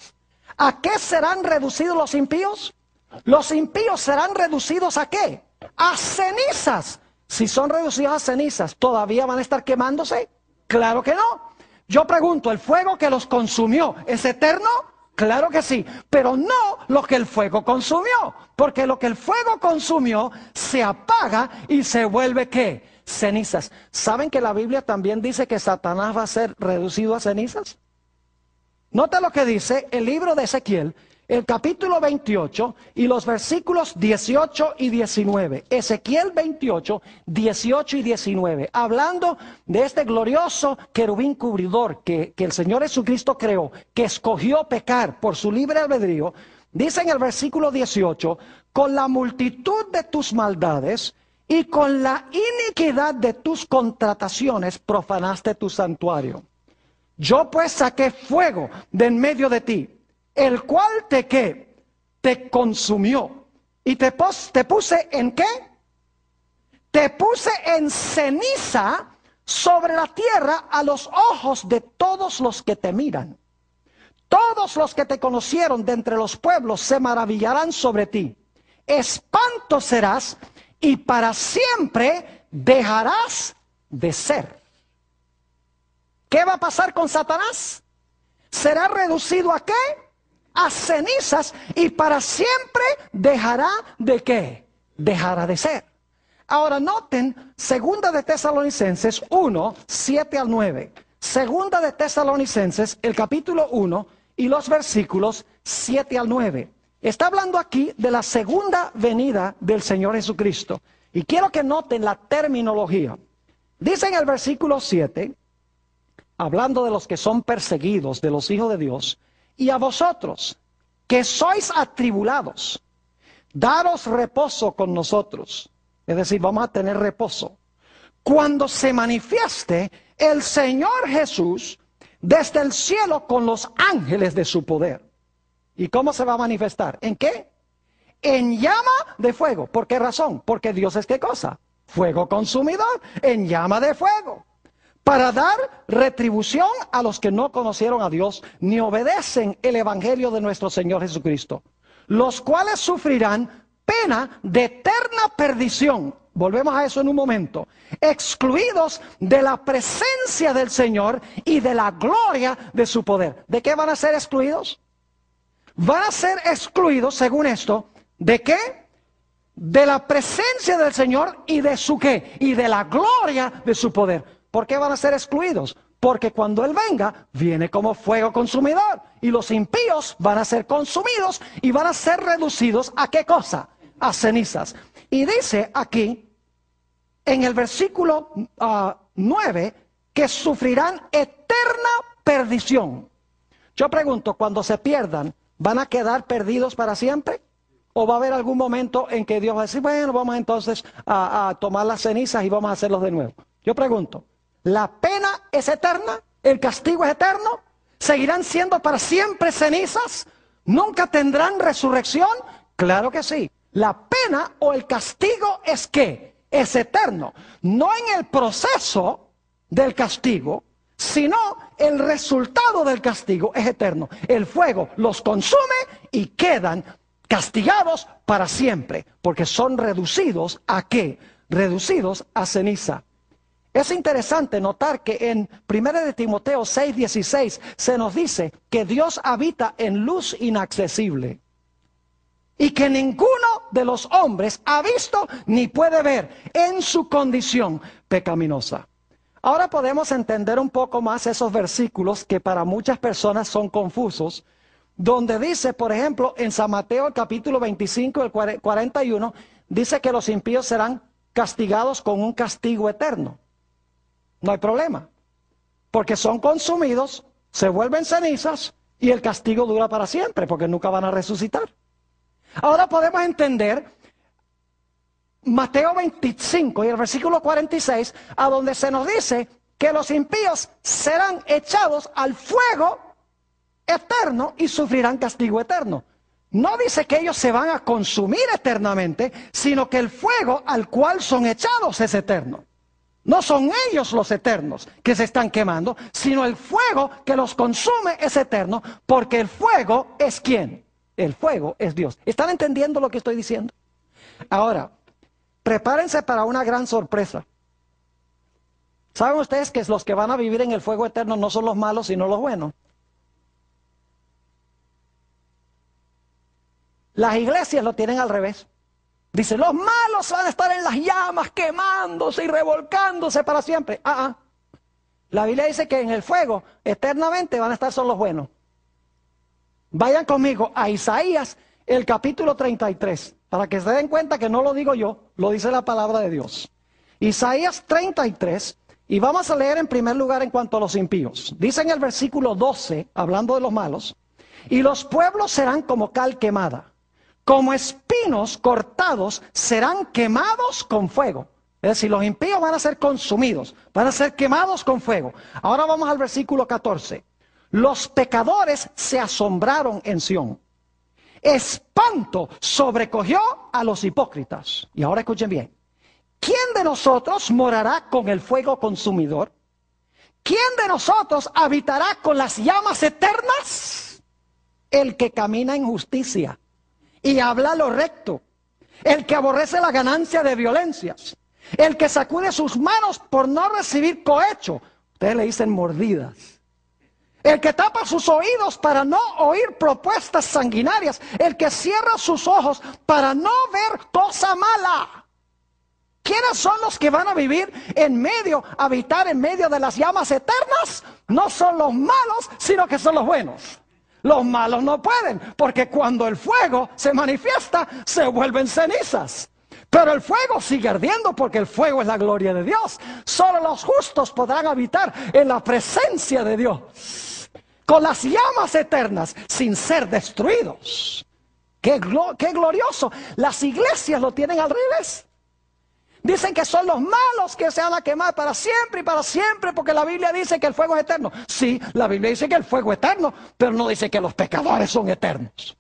¿A qué serán reducidos los impíos? Los impíos serán reducidos ¿a qué? A cenizas. Si son reducidos a cenizas, ¿todavía van a estar quemándose? Claro que no. Yo pregunto, ¿el fuego que los consumió es eterno? Claro que sí, pero no lo que el fuego consumió, porque lo que el fuego consumió se apaga y se vuelve ¿qué? Cenizas. ¿Saben que la Biblia también dice que Satanás va a ser reducido a cenizas? Nota lo que dice el libro de Ezequiel, el capítulo 28 y los versículos 18 y 19. Ezequiel 28, 18 y 19. Hablando de este glorioso querubín cubridor que el Señor Jesucristo creó, que escogió pecar por su libre albedrío. Dice en el versículo 18, con la multitud de tus maldades y con la iniquidad de tus contrataciones profanaste tu santuario. Yo pues saqué fuego de en medio de ti, el cual te ¿qué? Te consumió. ¿Y te puse en qué? Te puse en ceniza sobre la tierra a los ojos de todos los que te miran. Todos los que te conocieron de entre los pueblos se maravillarán sobre ti. Espanto serás y para siempre dejarás de ser. ¿Qué va a pasar con Satanás? ¿Será reducido a qué? A cenizas y para siempre dejará de qué? Dejará de ser. Ahora noten, segunda de Tesalonicenses 1, 7 al 9. Segunda de Tesalonicenses, el capítulo 1 y los versículos 7 al 9. Está hablando aquí de la segunda venida del Señor Jesucristo. Y quiero que noten la terminología. Dice en el versículo 7, hablando de los que son perseguidos, de los hijos de Dios, y a vosotros, que sois atribulados, daros reposo con nosotros. Es decir, vamos a tener reposo. Cuando se manifieste el Señor Jesús desde el cielo con los ángeles de su poder. ¿Y cómo se va a manifestar? ¿En qué? En llama de fuego. ¿Por qué razón? Porque Dios es ¿qué cosa? Fuego consumidor, en llama de fuego. Para dar retribución a los que no conocieron a Dios ni obedecen el evangelio de nuestro Señor Jesucristo, los cuales sufrirán pena de eterna perdición. Volvemos a eso en un momento. Excluidos de la presencia del Señor y de la gloria de su poder. ¿De qué van a ser excluidos? Van a ser excluidos, según esto, ¿de qué? De la presencia del Señor y de su ¿qué? Y de la gloria de su poder. ¿Por qué van a ser excluidos? Porque cuando Él venga, viene como fuego consumidor. Y los impíos van a ser consumidos y van a ser reducidos ¿a qué cosa? A cenizas. Y dice aquí, en el versículo 9, que sufrirán eterna perdición. Yo pregunto, cuando se pierdan, ¿van a quedar perdidos para siempre? ¿O va a haber algún momento en que Dios va a decir, bueno, vamos entonces a tomar las cenizas y vamos a hacerlos de nuevo? Yo pregunto, ¿la pena es eterna? ¿El castigo es eterno? ¿Seguirán siendo para siempre cenizas? ¿Nunca tendrán resurrección? Claro que sí. La pena o el castigo es ¿qué? Es eterno. No en el proceso del castigo, sino el resultado del castigo es eterno. El fuego los consume y quedan castigados para siempre, porque son reducidos ¿a qué? Reducidos a ceniza. Es interesante notar que en 1 de Timoteo 6:16 se nos dice que Dios habita en luz inaccesible y que ninguno de los hombres ha visto ni puede ver en su condición pecaminosa. Ahora podemos entender un poco más esos versículos que para muchas personas son confusos, donde dice, por ejemplo, en San Mateo el capítulo 25, el 41, dice que los impíos serán castigados con un castigo eterno. No hay problema, porque son consumidos, se vuelven cenizas Y el castigo dura para siempre, porque nunca van a resucitar. Ahora podemos entender Mateo 25 y el versículo 46, a donde se nos dice que los impíos serán echados al fuego eterno y sufrirán castigo eterno. No dice que ellos se van a consumir eternamente, sino que el fuego al cual son echados es eterno. No son ellos los eternos que se están quemando, sino el fuego que los consume es eterno, porque el fuego es ¿quién? El fuego es Dios. ¿Están entendiendo lo que estoy diciendo? Ahora, prepárense para una gran sorpresa. ¿Saben ustedes que los que van a vivir en el fuego eterno no son los malos, sino los buenos? Las iglesias lo tienen al revés. Dice, los malos van a estar en las llamas, quemándose y revolcándose para siempre. La Biblia dice que en el fuego eternamente van a estar solo los buenos. Vayan conmigo a Isaías, el capítulo 33, para que se den cuenta que no lo digo yo, lo dice la palabra de Dios. Isaías 33, y vamos a leer en primer lugar en cuanto a los impíos. Dice en el versículo 12, hablando de los malos, y los pueblos serán como cal quemada. Como espinos cortados serán quemados con fuego. Es decir, los impíos van a ser consumidos, van a ser quemados con fuego. Ahora vamos al versículo 14. Los pecadores se asombraron en Sión. Espanto sobrecogió a los hipócritas. Y ahora escuchen bien. ¿Quién de nosotros morará con el fuego consumidor? ¿Quién de nosotros habitará con las llamas eternas? El que camina en justicia y habla lo recto, el que aborrece la ganancia de violencias, el que sacude sus manos por no recibir cohecho, ustedes le dicen mordidas, el que tapa sus oídos para no oír propuestas sanguinarias, el que cierra sus ojos para no ver cosa mala. ¿Quiénes son los que van a vivir en medio, habitar en medio de las llamas eternas? No son los malos, sino que son los buenos. Los malos no pueden, porque cuando el fuego se manifiesta, se vuelven cenizas. Pero el fuego sigue ardiendo, porque el fuego es la gloria de Dios. Solo los justos podrán habitar en la presencia de Dios, con las llamas eternas, sin ser destruidos. ¡Qué glorioso! Las iglesias lo tienen al revés. Dicen que son los malos que se van a quemar para siempre, porque la Biblia dice que el fuego es eterno. Sí, la Biblia dice que el fuego es eterno, pero no dice que los pecadores son eternos.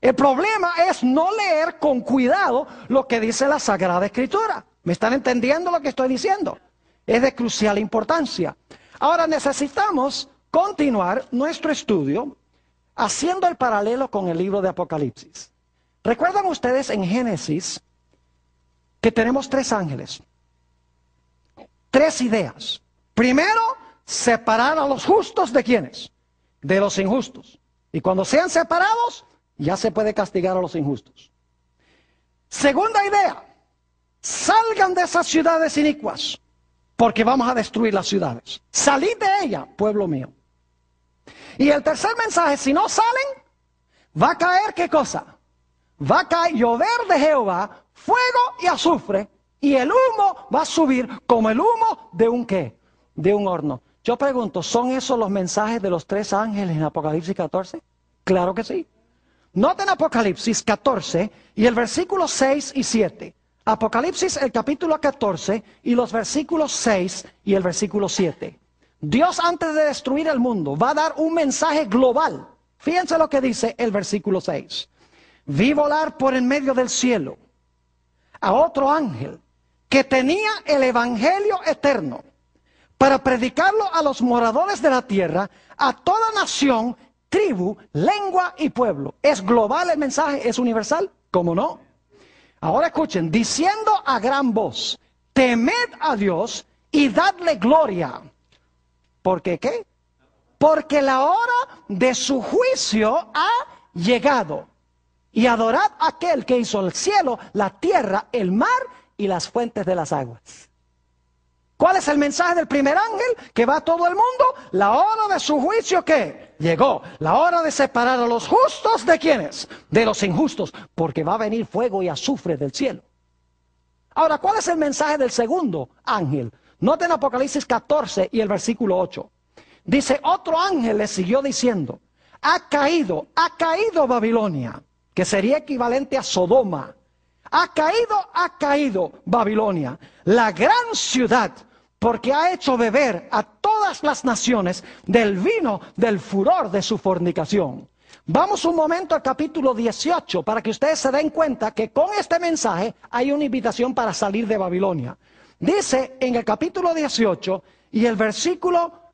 El problema es no leer con cuidado lo que dice la Sagrada Escritura. ¿Me están entendiendo lo que estoy diciendo? Es de crucial importancia. Ahora necesitamos continuar nuestro estudio haciendo el paralelo con el libro de Apocalipsis. ¿Recuerdan ustedes en Génesis que tenemos tres ángeles, tres ideas? Primero, separar a los justos de ¿quiénes? De los injustos. Y cuando sean separados, ya se puede castigar a los injustos. Segunda idea, salgan de esas ciudades inicuas, porque vamos a destruir las ciudades. Salid de ella, pueblo mío. Y el tercer mensaje, si no salen, va a caer ¿qué cosa? Va a caer llover de Jehová, fuego y azufre, y el humo va a subir como el humo de un ¿qué? De un horno. Yo pregunto, ¿son esos los mensajes de los tres ángeles en Apocalipsis 14? Claro que sí. Noten Apocalipsis 14 y el versículo 6 y 7. Apocalipsis el capítulo 14 y los versículos 6 y el versículo 7. Dios antes de destruir el mundo va a dar un mensaje global. Fíjense lo que dice el versículo 6. Vi volar por en medio del cielo a otro ángel que tenía el evangelio eterno para predicarlo a los moradores de la tierra, a toda nación, tribu, lengua y pueblo. ¿Es global el mensaje? ¿Es universal? ¿Cómo no? Ahora escuchen, diciendo a gran voz, temed a Dios y dadle gloria. ¿Por qué qué? Porque la hora de su juicio ha llegado. Y adorad a aquel que hizo el cielo, la tierra, el mar y las fuentes de las aguas. ¿Cuál es el mensaje del primer ángel que va a todo el mundo? La hora de su juicio, ¿qué? Llegó. La hora de separar a los justos, ¿de quiénes? De los injustos, porque va a venir fuego y azufre del cielo. Ahora, ¿cuál es el mensaje del segundo ángel? Noten Apocalipsis 14 y el versículo 8. Dice, otro ángel le siguió diciendo, ha caído Babilonia, que sería equivalente a Sodoma. Ha caído Babilonia, la gran ciudad, porque ha hecho beber a todas las naciones del vino del furor de su fornicación. Vamos un momento al capítulo 18 para que ustedes se den cuenta que con este mensaje hay una invitación para salir de Babilonia. Dice en el capítulo 18 y el versículo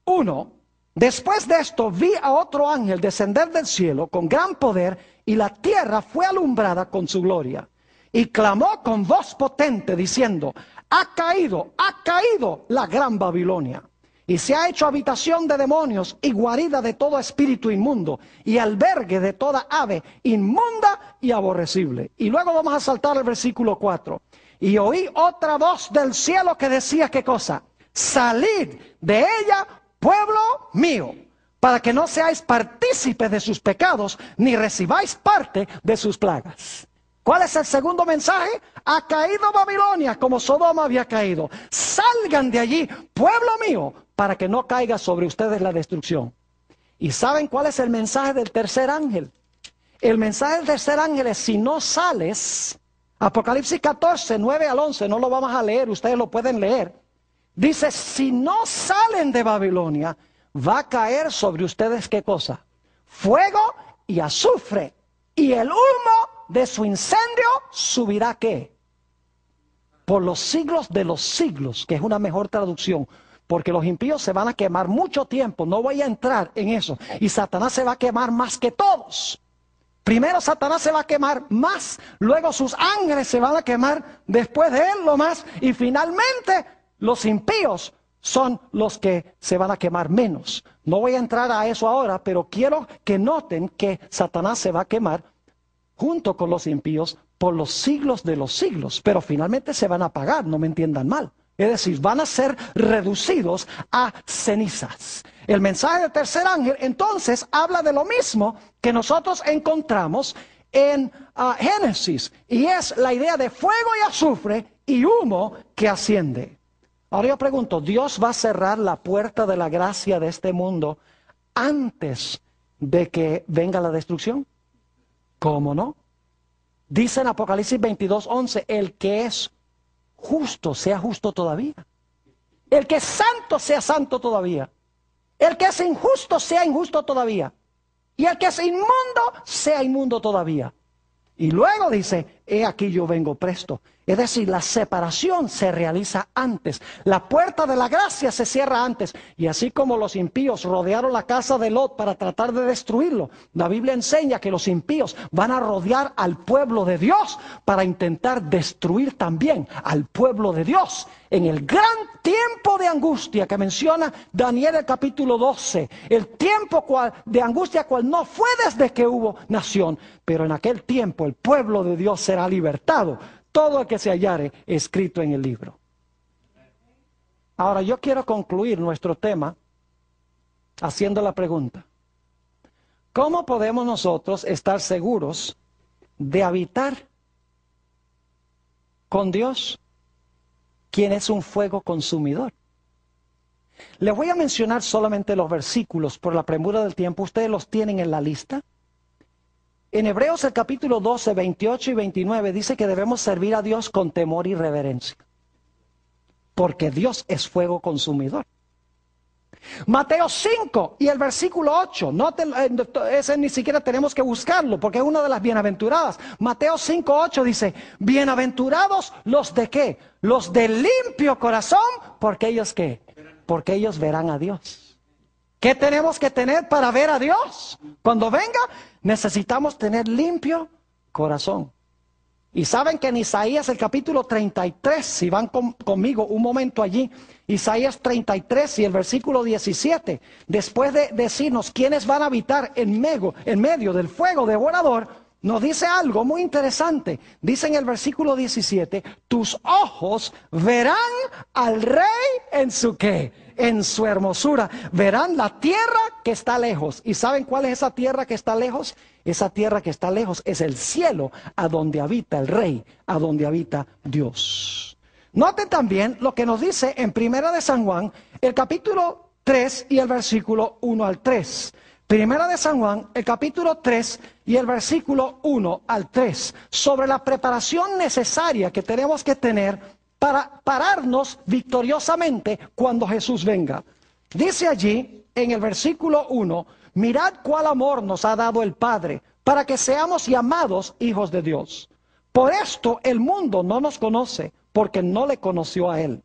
1, después de esto vi a otro ángel descender del cielo con gran poder y la tierra fue alumbrada con su gloria. Y clamó con voz potente diciendo, ha caído la gran Babilonia. Y se ha hecho habitación de demonios y guarida de todo espíritu inmundo y albergue de toda ave inmunda y aborrecible. Y luego vamos a saltar al versículo 4. Y oí otra voz del cielo que decía, ¿qué cosa? Salid de ella, pueblo mío, para que no seáis partícipes de sus pecados, ni recibáis parte de sus plagas. ¿Cuál es el segundo mensaje? Ha caído Babilonia como Sodoma había caído. Salgan de allí, pueblo mío, para que no caiga sobre ustedes la destrucción. ¿Y saben cuál es el mensaje del tercer ángel? El mensaje del tercer ángel es, si no sales, Apocalipsis 14, 9 al 11, no lo vamos a leer, ustedes lo pueden leer. Dice, si no salen de Babilonia, va a caer sobre ustedes, ¿qué cosa? Fuego y azufre, y el humo de su incendio subirá, ¿qué? Por los siglos de los siglos, que es una mejor traducción, porque los impíos se van a quemar mucho tiempo, no voy a entrar en eso, y Satanás se va a quemar más que todos. Primero Satanás se va a quemar más, luego sus ángeles se van a quemar después de él lo más, y finalmente los impíos son los que se van a quemar menos. No voy a entrar a eso ahora, pero quiero que noten que Satanás se va a quemar junto con los impíos por los siglos de los siglos, pero finalmente se van a apagar, no me entiendan mal. Es decir, van a ser reducidos a cenizas. El mensaje del tercer ángel entonces habla de lo mismo que nosotros encontramos en Génesis, y es la idea de fuego y azufre y humo que asciende. Ahora yo pregunto, ¿Dios va a cerrar la puerta de la gracia de este mundo antes de que venga la destrucción? ¿Cómo no? Dice en Apocalipsis 22:11, el que es justo sea justo todavía. El que es santo sea santo todavía. El que es injusto sea injusto todavía. Y el que es inmundo sea inmundo todavía. Y luego dice, he aquí yo vengo presto. Es decir, la separación se realiza antes. La puerta de la gracia se cierra antes. Y así como los impíos rodearon la casa de Lot para tratar de destruirlo, la Biblia enseña que los impíos van a rodear al pueblo de Dios para intentar destruir también al pueblo de Dios. En el gran tiempo de angustia que menciona Daniel el capítulo 12, el tiempo de angustia cual no fue desde que hubo nación, pero en aquel tiempo el pueblo de Dios será libertado. Todo el que se hallare escrito en el libro. Ahora yo quiero concluir nuestro tema haciendo la pregunta: ¿cómo podemos nosotros estar seguros de habitar con Dios, quien es un fuego consumidor? Les voy a mencionar solamente los versículos por la premura del tiempo. Ustedes los tienen en la lista. En Hebreos el capítulo 12, 28 y 29 dice que debemos servir a Dios con temor y reverencia, porque Dios es fuego consumidor. Mateo 5 y el versículo 8, ese ni siquiera tenemos que buscarlo porque es una de las bienaventuradas. Mateo 5, 8 dice, bienaventurados los de ¿qué? Los de limpio corazón, porque ellos ¿qué? Porque ellos verán a Dios. ¿Qué tenemos que tener para ver a Dios? Cuando venga, necesitamos tener limpio corazón. Y saben que en Isaías el capítulo 33, si van conmigo un momento allí, Isaías 33 y el versículo 17, después de decirnos quiénes van a habitar en medio del fuego devorador, nos dice algo muy interesante. Dice en el versículo 17, tus ojos verán al Rey en su ¿qué? En su hermosura. Verán la tierra que está lejos. ¿Y saben cuál es esa tierra que está lejos? Esa tierra que está lejos es el cielo, a donde habita el Rey, a donde habita Dios. Noten también lo que nos dice en Primera de San Juan, el capítulo 3 y el versículo 1 al 3. Primera de San Juan, el capítulo 3 y el versículo 1 al 3, sobre la preparación necesaria que tenemos que tener para pararnos victoriosamente cuando Jesús venga. Dice allí en el versículo 1, mirad cuál amor nos ha dado el Padre, para que seamos llamados hijos de Dios. Por esto el mundo no nos conoce, porque no le conoció a Él.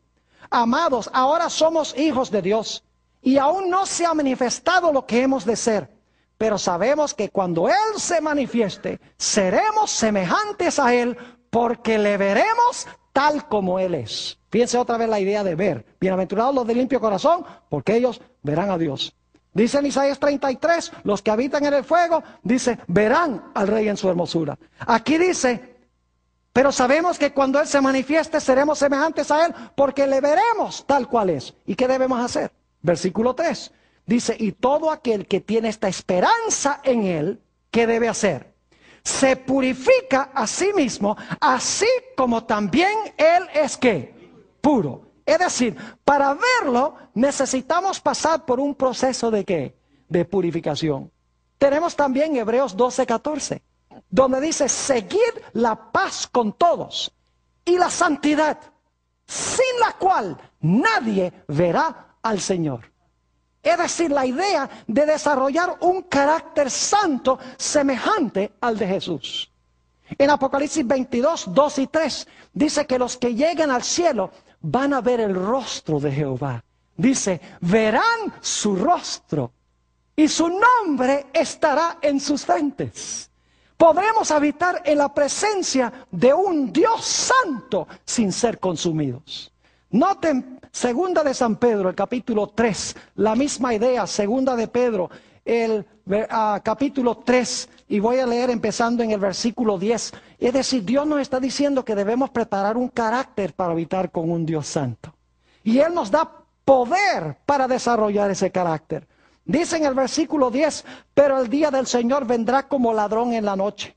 Amados, ahora somos hijos de Dios, y aún no se ha manifestado lo que hemos de ser. Pero sabemos que cuando Él se manifieste, seremos semejantes a Él, porque le veremos tal como Él es. Fíjense otra vez la idea de ver. Bienaventurados los de limpio corazón, porque ellos verán a Dios. Dice en Isaías 33, los que habitan en el fuego, dice, verán al Rey en su hermosura. Aquí dice, pero sabemos que cuando Él se manifieste, seremos semejantes a Él, porque le veremos tal cual es. ¿Y qué debemos hacer? Versículo 3, dice, y todo aquel que tiene esta esperanza en Él, ¿qué debe hacer? Se purifica a sí mismo, así como también Él es, ¿qué? Puro. Es decir, para verlo necesitamos pasar por un proceso de ¿qué? De purificación. Tenemos también Hebreos 12:14, donde dice, seguid la paz con todos y la santidad, sin la cual nadie verá al Señor. Es decir, la idea de desarrollar un carácter santo semejante al de Jesús. En Apocalipsis 22, 2 y 3 dice que los que lleguen al cielo van a ver el rostro de Jehová. Dice, verán su rostro y su nombre estará en sus frentes. Podremos habitar en la presencia de un Dios santo sin ser consumidos. Noten, segunda de San Pedro, el capítulo 3, la misma idea, segunda de Pedro, el capítulo 3, y voy a leer empezando en el versículo 10. Es decir, Dios nos está diciendo que debemos preparar un carácter para habitar con un Dios santo. Y Él nos da poder para desarrollar ese carácter. Dice en el versículo 10, pero el día del Señor vendrá como ladrón en la noche,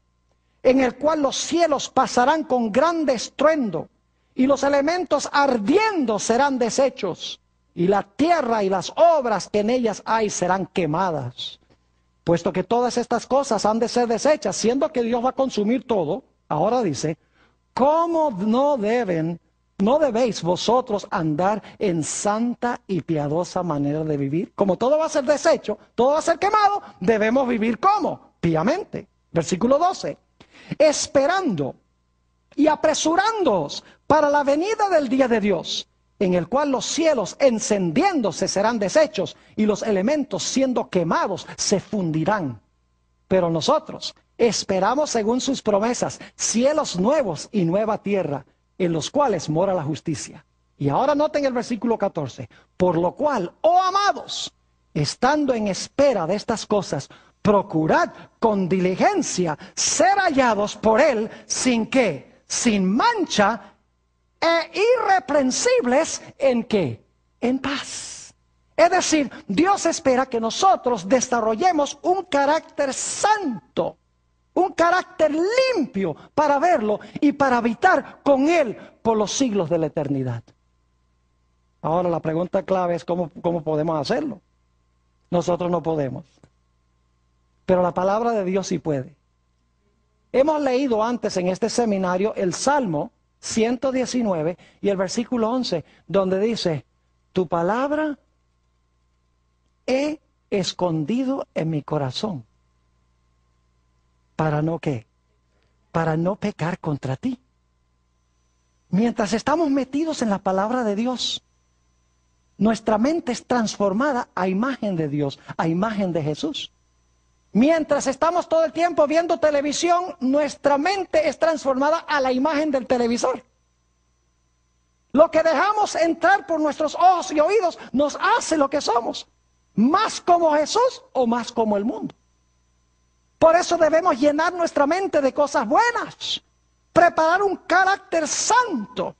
en el cual los cielos pasarán con grande estruendo, y los elementos ardiendo serán deshechos, y la tierra y las obras que en ellas hay serán quemadas. Puesto que todas estas cosas han de ser deshechas, siendo que Dios va a consumir todo, ahora dice, ¿cómo no debéis vosotros andar en santa y piadosa manera de vivir? Como todo va a ser deshecho, todo va a ser quemado, debemos vivir ¿cómo? Piamente. Versículo 12, esperando y apresurándoos para la venida del día de Dios, en el cual los cielos encendiéndose serán deshechos y los elementos siendo quemados se fundirán. Pero nosotros esperamos según sus promesas cielos nuevos y nueva tierra, en los cuales mora la justicia. Y ahora noten el versículo 14, por lo cual, oh amados, estando en espera de estas cosas, procurad con diligencia ser hallados por Él sin ¿qué? Sin mancha e irreprensibles en ¿qué? En paz. Es decir, Dios espera que nosotros desarrollemos un carácter santo, un carácter limpio para verlo y para habitar con Él por los siglos de la eternidad. Ahora la pregunta clave es ¿cómo podemos hacerlo? Nosotros no podemos, pero la palabra de Dios sí puede. Hemos leído antes en este seminario el Salmo 119 y el versículo 11, donde dice, tu palabra he escondido en mi corazón. ¿Para no qué? Para no pecar contra ti. Mientras estamos metidos en la palabra de Dios, nuestra mente es transformada a imagen de Dios, a imagen de Jesús. Mientras estamos todo el tiempo viendo televisión, nuestra mente es transformada a la imagen del televisor. Lo que dejamos entrar por nuestros ojos y oídos nos hace lo que somos. Más como Jesús o más como el mundo. Por eso debemos llenar nuestra mente de cosas buenas. Preparar un carácter santo.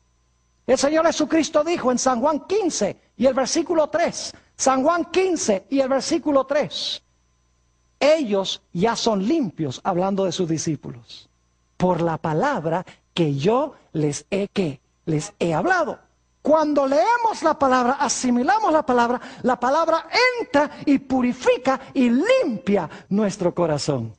El Señor Jesucristo dijo en San Juan 15 y el versículo 3. San Juan 15 y el versículo 3. Ellos ya son limpios, hablando de sus discípulos, por la palabra que yo les he ¿qué? les he hablado. Cuando leemos la palabra, asimilamos la palabra entra y purifica y limpia nuestro corazón.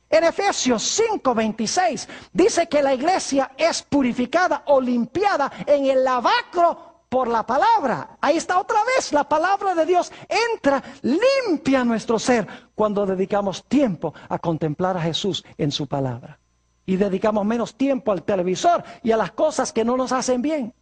En Efesios 5:26 dice que la iglesia es purificada o limpiada en el lavacro por la palabra. Ahí está otra vez, la palabra de Dios entra, limpia nuestro ser cuando dedicamos tiempo a contemplar a Jesús en su palabra. Y dedicamos menos tiempo al televisor y a las cosas que no nos hacen bien.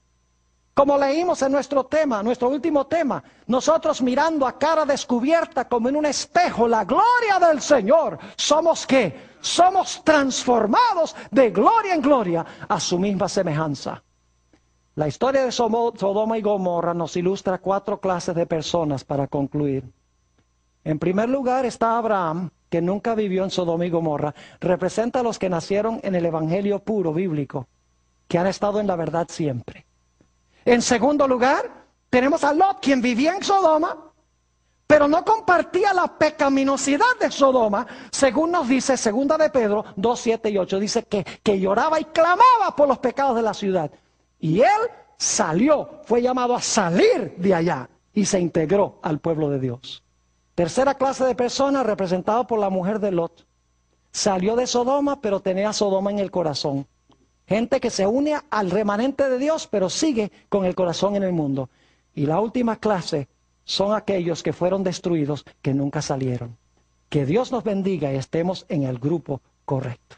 Como leímos en nuestro tema, nuestro último tema, nosotros mirando a cara descubierta como en un espejo la gloria del Señor, ¿somos qué? Somos transformados de gloria en gloria a su misma semejanza. La historia de Sodoma y Gomorra nos ilustra 4 clases de personas para concluir. En primer lugar está Abraham, que nunca vivió en Sodoma y Gomorra. Representa a los que nacieron en el evangelio puro bíblico, que han estado en la verdad siempre. En segundo lugar, tenemos a Lot, quien vivía en Sodoma, pero no compartía la pecaminosidad de Sodoma, según nos dice 2 de Pedro 2, 7 y 8. Dice que lloraba y clamaba por los pecados de la ciudad. Y él salió, fue llamado a salir de allá y se integró al pueblo de Dios. Tercera clase de personas representada por la mujer de Lot. Salió de Sodoma, pero tenía Sodoma en el corazón. Gente que se une al remanente de Dios, pero sigue con el corazón en el mundo. Y la última clase son aquellos que fueron destruidos, que nunca salieron. Que Dios nos bendiga y estemos en el grupo correcto.